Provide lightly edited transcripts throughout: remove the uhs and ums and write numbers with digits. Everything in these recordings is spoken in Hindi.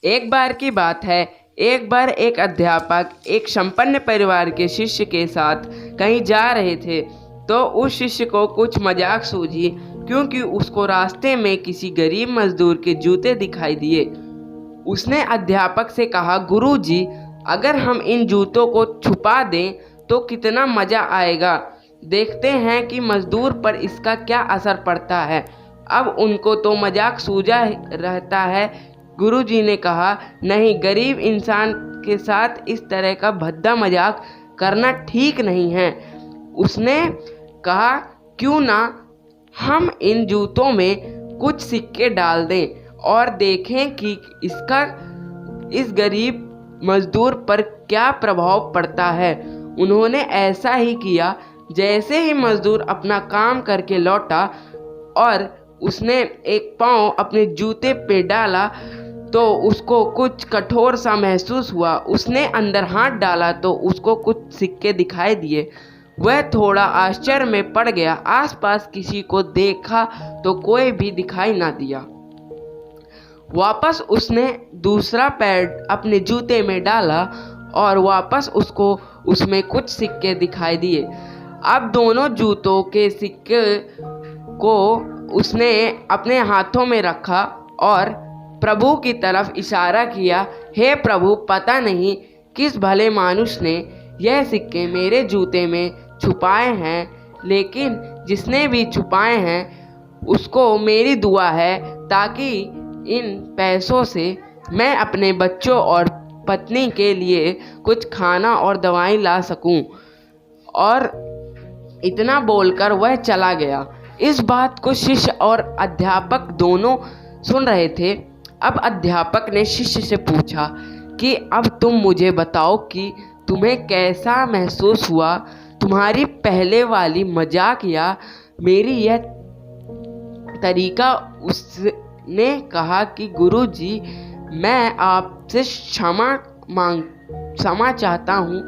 एक बार की बात है, एक बार एक अध्यापक एक संपन्न परिवार के शिष्य के साथ कहीं जा रहे थे। तो उस शिष्य को कुछ मजाक सूझी, क्योंकि उसको रास्ते में किसी गरीब मजदूर के जूते दिखाई दिए। उसने अध्यापक से कहा, गुरुजी, अगर हम इन जूतों को छुपा दें तो कितना मज़ा आएगा। देखते हैं कि मजदूर पर इसका क्या असर पड़ता है। अब उनको तो मजाक सूझा रहता है। गुरुजी ने कहा, नहीं, गरीब इंसान के साथ इस तरह का भद्दा मजाक करना ठीक नहीं है। उसने कहा, क्यों ना हम इन जूतों में कुछ सिक्के डाल दें और देखें कि इसका इस गरीब मजदूर पर क्या प्रभाव पड़ता है। उन्होंने ऐसा ही किया। जैसे ही मजदूर अपना काम करके लौटा और उसने एक पाँव अपने जूते पे डाला तो उसको कुछ कठोर सा महसूस हुआ। उसने अंदर हाथ डाला तो उसको कुछ सिक्के दिखाई दिए। वह थोड़ा आश्चर्य में पड़ गया। आसपास किसी को देखा तो कोई भी दिखाई ना दिया। वापस उसने दूसरा पैर अपने जूते में डाला और वापस उसको उसमें कुछ सिक्के दिखाई दिए। अब दोनों जूतों के सिक्के को उसने अपने हाथों में रखा और प्रभु की तरफ इशारा किया, हे प्रभु, पता नहीं किस भले मानुष ने यह सिक्के मेरे जूते में छुपाए हैं, लेकिन जिसने भी छुपाए हैं उसको मेरी दुआ है ताकि इन पैसों से मैं अपने बच्चों और पत्नी के लिए कुछ खाना और दवाई ला सकूं। और इतना बोलकर वह चला गया। इस बात को शिष्य और अध्यापक दोनों सुन रहे थे। अब अध्यापक ने शिष्य से पूछा कि अब तुम मुझे बताओ कि तुम्हें कैसा महसूस हुआ, तुम्हारी पहले वाली मजाक या मेरी यह तरीका। उसने कहा कि गुरुजी, मैं आपसे क्षमा चाहता हूँ।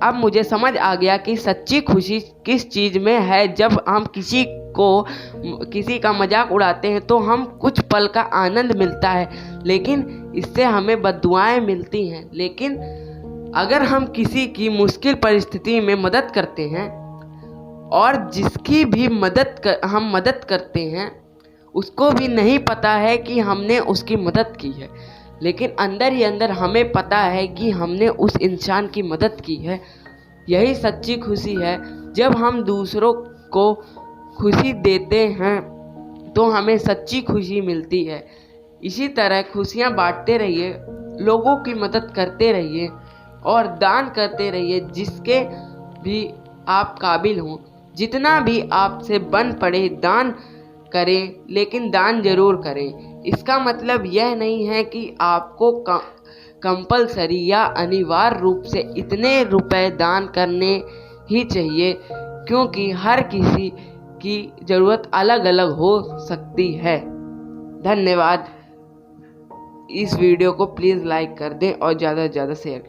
अब मुझे समझ आ गया कि सच्ची खुशी किस चीज़ में है। जब हम किसी का मजाक उड़ाते हैं तो हम कुछ पल का आनंद मिलता है, लेकिन इससे हमें बद्दुआएं मिलती हैं। लेकिन अगर हम किसी की मुश्किल परिस्थिति में मदद करते हैं और जिसकी भी हम मदद करते हैं, उसको भी नहीं पता है कि हमने उसकी मदद की है, लेकिन अंदर ही अंदर हमें पता है कि हमने उस इंसान की मदद की है। यही सच्ची खुशी है। जब हम दूसरों को खुशी देते हैं तो हमें सच्ची खुशी मिलती है। इसी तरह खुशियाँ बांटते रहिए, लोगों की मदद करते रहिए और दान करते रहिए जिसके भी आप काबिल हों। जितना भी आपसे बन पड़े दान करें, लेकिन दान जरूर करें। इसका मतलब यह नहीं है कि आपको कंपलसरी या अनिवार्य रूप से इतने रुपए दान करने ही चाहिए, क्योंकि हर किसी की ज़रूरत अलग अलग हो सकती है। धन्यवाद। इस वीडियो को प्लीज़ लाइक कर दें और ज़्यादा से ज़्यादा शेयर करें।